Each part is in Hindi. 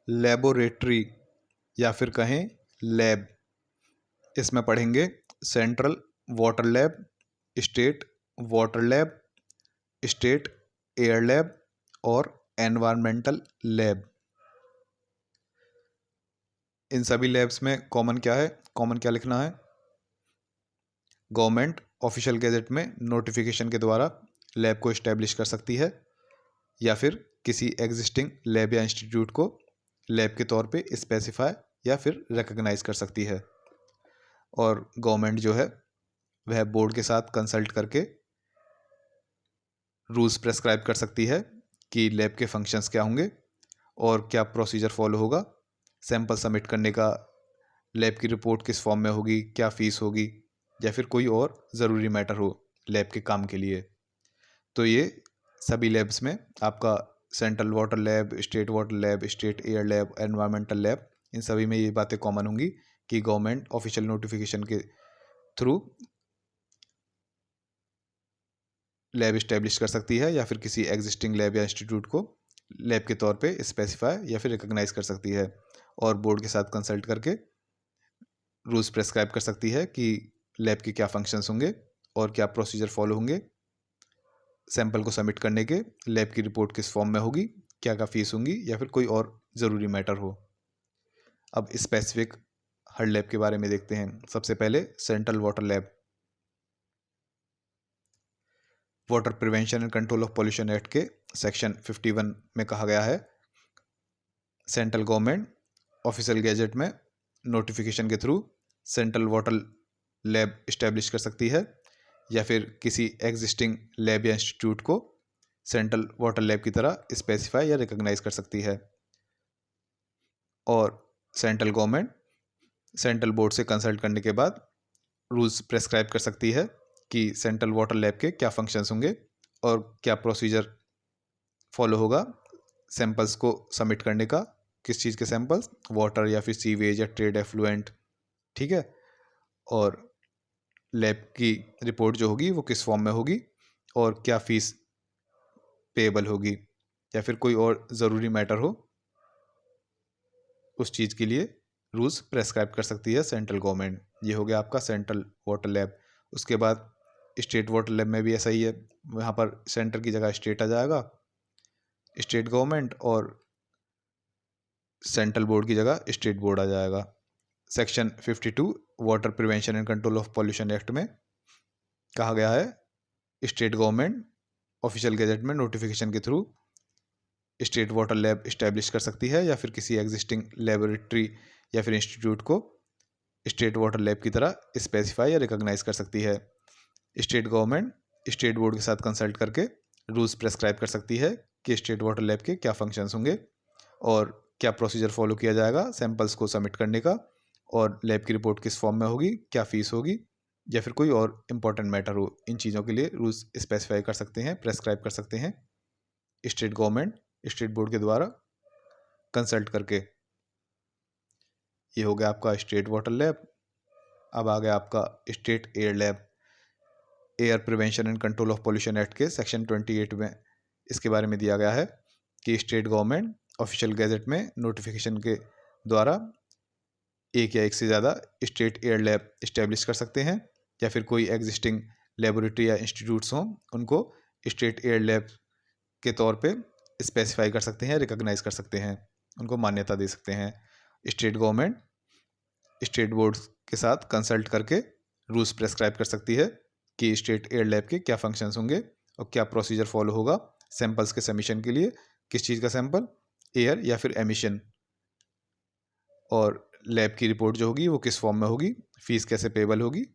लेबोरेटरी या फिर कहें लैब। इसमें पढ़ेंगे central water lab, state water lab, state air lab और एनवायरमेंटल लैब। इन सभी लैब्स में कॉमन क्या है, कॉमन क्या लिखना है? गवर्नमेंट ऑफिशियल गैजेट में नोटिफिकेशन के द्वारा लैब को इस्टेब्लिश कर सकती है या फिर किसी एग्जिस्टिंग लैब या इंस्टीट्यूट को लैब के तौर पे स्पेसिफाई या फिर रिकॉग्नाइज कर सकती है। और गवर्नमेंट जो है वह बोर्ड के साथ कंसल्ट करके रूल्स प्रेस्क्राइब कर सकती है कि लैब के फंक्शंस क्या होंगे और क्या प्रोसीजर फॉलो होगा, सैंपल सबमिट करने का, लैब की रिपोर्ट किस फॉर्म में होगी, क्या फ़ीस होगी, या फिर कोई और ज़रूरी मैटर हो लैब के काम के लिए। तो ये सभी लैब्स में आपका central water lab, state water lab, state air lab, environmental lab, इन सभी में ये बातें कॉमन होंगी कि गवर्नमेंट ऑफिशियल नोटिफिकेशन के थ्रू लैब इस्टेब्लिश कर सकती है या फिर किसी एग्जिस्टिंग लैब या इंस्टीट्यूट को लैब के तौर पे स्पेसिफाई या फिर रिकॉग्नाइज कर सकती है और बोर्ड के साथ कंसल्ट करके रूल्स प्रेस्क्राइब कर सकती है कि लैब के क्या फंक्शंस होंगे और क्या प्रोसीजर फॉलो होंगे, सैंपल को सबमिट करने के, लैब की रिपोर्ट किस फॉर्म में होगी, क्या क्या फीस होंगी या फिर कोई और ज़रूरी मैटर हो। अब स्पेसिफिक हर लैब के बारे में देखते हैं। सबसे पहले central water lab. Water prevention and control of pollution act के सेक्शन 51 में कहा गया है सेंट्रल गवर्नमेंट ऑफिशियल गैजेट में नोटिफिकेशन के through central water lab establish कर सकती है या फिर किसी एग्जिस्टिंग लैब या इंस्टीट्यूट को सेंट्रल वाटर लैब की तरह स्पेसिफाई या रिकॉग्नाइज कर सकती है। और सेंट्रल गवर्नमेंट सेंट्रल बोर्ड से कंसल्ट करने के बाद रूल्स प्रेस्क्राइब कर सकती है कि सेंट्रल वाटर लैब के क्या फंक्शंस होंगे और क्या प्रोसीजर फॉलो होगा सैंपल्स को सबमिट करने का। किस चीज़ के सैंपल्स? वाटर या फिर सीवेज या ट्रेड एफ्लुएंट, ठीक है। और लैब की रिपोर्ट जो होगी वो किस फॉर्म में होगी और क्या फीस पेएबल होगी या फिर कोई और ज़रूरी मैटर हो, उस चीज़ के लिए रूल्स प्रेस्क्राइब कर सकती है सेंट्रल गवर्नमेंट। ये हो गया आपका सेंट्रल वाटर लैब। उसके बाद स्टेट वाटर लैब में भी ऐसा ही है, वहाँ पर सेंटर की जगह स्टेट आ जाएगा, स्टेट गवर्नमेंट, और सेंट्रल बोर्ड की जगह स्टेट बोर्ड आ जाएगा। Section 52 water prevention and control of pollution act में कहा गया है स्टेट गवर्नमेंट ऑफिशियल गैजेट में नोटिफिकेशन के through state water lab establish कर सकती है या फिर किसी एग्जिस्टिंग लेबोरेटरी या फिर इंस्टीट्यूट को स्टेट वाटर लैब की तरह स्पेसिफाई या रिकॉग्नाइज कर सकती है। स्टेट गवर्नमेंट स्टेट बोर्ड के साथ कंसल्ट करके रूल्स प्रेस्क्राइब कर सकती है कि स्टेट वाटर लैब के क्या फंक्शंस होंगे और क्या प्रोसीजर फॉलो किया जाएगा सैंपल्स को सबमिट करने का, और लैब की रिपोर्ट किस फॉर्म में होगी, क्या फ़ीस होगी या फिर कोई और इम्पोर्टेंट मैटर हो। इन चीज़ों के लिए रूल्स स्पेसिफाई कर सकते हैं, प्रेस्क्राइब कर सकते हैं स्टेट गवर्नमेंट स्टेट बोर्ड के द्वारा कंसल्ट करके। ये हो गया आपका स्टेट वाटर लैब। अब आ गया आपका state air lab. Air prevention and control of pollution act के सेक्शन 28 में इसके बारे में दिया गया है कि स्टेट गवर्नमेंट ऑफिशियल गैजेट में नोटिफिकेशन के द्वारा एक या एक से ज़्यादा स्टेट एयर लैब इस्टेब्लिश कर सकते हैं या फिर कोई एग्जिस्टिंग लेबोरेटरी या इंस्टीट्यूट्स हों उनको स्टेट एयर लैब के तौर पे स्पेसिफाई कर सकते हैं, रिकॉग्नाइज कर सकते हैं, उनको मान्यता दे सकते हैं। स्टेट गवर्नमेंट स्टेट बोर्ड के साथ कंसल्ट करके रूल्स प्रेस्क्राइब कर सकती है कि स्टेट एयर लैब के क्या फंक्शंस होंगे और क्या प्रोसीजर फॉलो होगा सैंपल्स के सबमिशन के लिए। किस चीज़ का सैंपल? एयर या फिर एमिशन। और लैब की रिपोर्ट जो होगी वो किस फॉर्म में होगी, फीस कैसे पेबल होगी,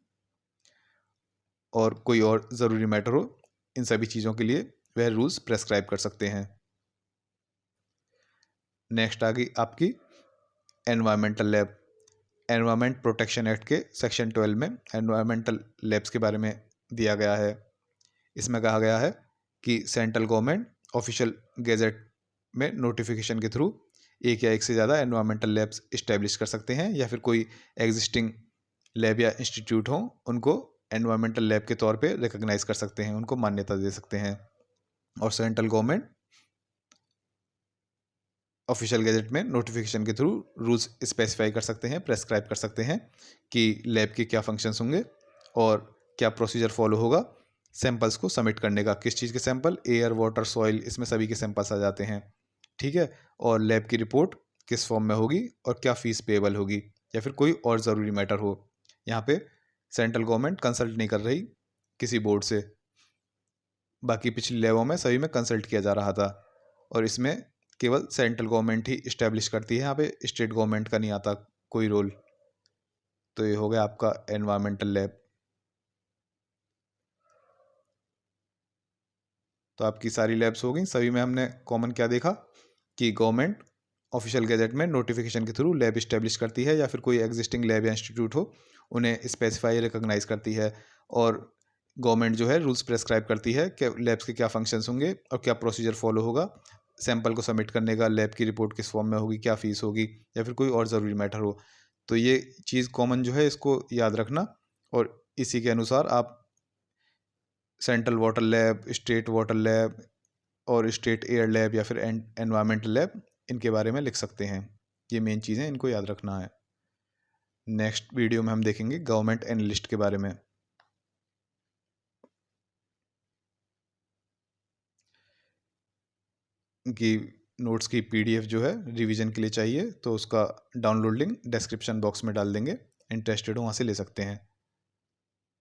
और कोई और ज़रूरी मैटर हो, इन सभी चीज़ों के लिए वह रूल्स प्रेस्क्राइब कर सकते हैं। नेक्स्ट आ गई आपकी environmental lab. Environment protection act के सेक्शन 12 में एनवायरमेंटल लैब्स के बारे में दिया गया है। इसमें कहा गया है कि सेंट्रल गवर्नमेंट ऑफिशियल गैजेट में नोटिफिकेशन के थ्रू एक या एक से ज़्यादा एनवायरमेंटल लैब्स इस्टेब्लिश कर सकते हैं या फिर कोई एग्जिस्टिंग लैब या इंस्टीट्यूट हो उनको एनवायरमेंटल लैब के तौर पे रिकॉग्नाइज कर सकते हैं, उनको मान्यता दे सकते हैं। और सेंट्रल गवर्नमेंट ऑफिशियल गैजेट में नोटिफिकेशन के थ्रू रूल्स स्पेसिफाई कर सकते हैं, प्रेस्क्राइब कर सकते हैं कि लैब के क्या फंक्शंस होंगे और क्या प्रोसीजर फॉलो होगा सैंपल्स को सबमिट करने का। किस चीज़ के सैंपल? एयर, वाटर, सॉइल, इसमें सभी के सैंपल्स आ जाते हैं। ठीक है। और लैब की रिपोर्ट किस फॉर्म में होगी और क्या फ़ीस पेएबल होगी, या फिर कोई और ज़रूरी मैटर हो। यहाँ पे सेंट्रल गवर्नमेंट कंसल्ट नहीं कर रही किसी बोर्ड से, बाकी पिछली लैबों में सभी में कंसल्ट किया जा रहा था, और इसमें केवल सेंट्रल गवर्नमेंट ही इस्टेब्लिश करती है, यहाँ पे स्टेट गवर्नमेंट का नहीं आता कोई रोल। तो ये हो गया आपका एनवायरमेंटल लैब। तो आपकी सारी लैब्स हो गई। सभी में हमने कॉमन क्या देखा कि गवर्नमेंट ऑफिशियल गैजेट में नोटिफिकेशन के थ्रू लैब इस्टेब्लिश करती है, या फिर कोई एग्जिस्टिंग लैब या इंस्टीट्यूट हो उन्हें स्पेसिफाई रिकॉग्नाइज करती है, और गवर्नमेंट जो है रूल्स प्रेस्क्राइब करती है कि लैब्स के क्या फंक्शंस होंगे और क्या प्रोसीजर फॉलो होगा सैंपल को सबमिट करने का, लैब की रिपोर्ट किस फॉर्म में होगी, क्या फ़ीस होगी, या फिर कोई और ज़रूरी मैटर हो। तो ये चीज़ कॉमन जो है इसको याद रखना, और इसी के अनुसार आप central water lab, state water lab और स्टेट एयर लैब या फिर एनवायरमेंटल लैब, इनके बारे में लिख सकते हैं। ये मेन चीज़ें इनको याद रखना है। नेक्स्ट वीडियो में हम देखेंगे गवर्नमेंट एनालिस्ट के बारे में। कि नोट्स की पीडीएफ जो है रिवीजन के लिए चाहिए तो उसका डाउनलोड लिंक डिस्क्रिप्शन बॉक्स में डाल देंगे, इंटरेस्टेड हो वहाँ से ले सकते हैं।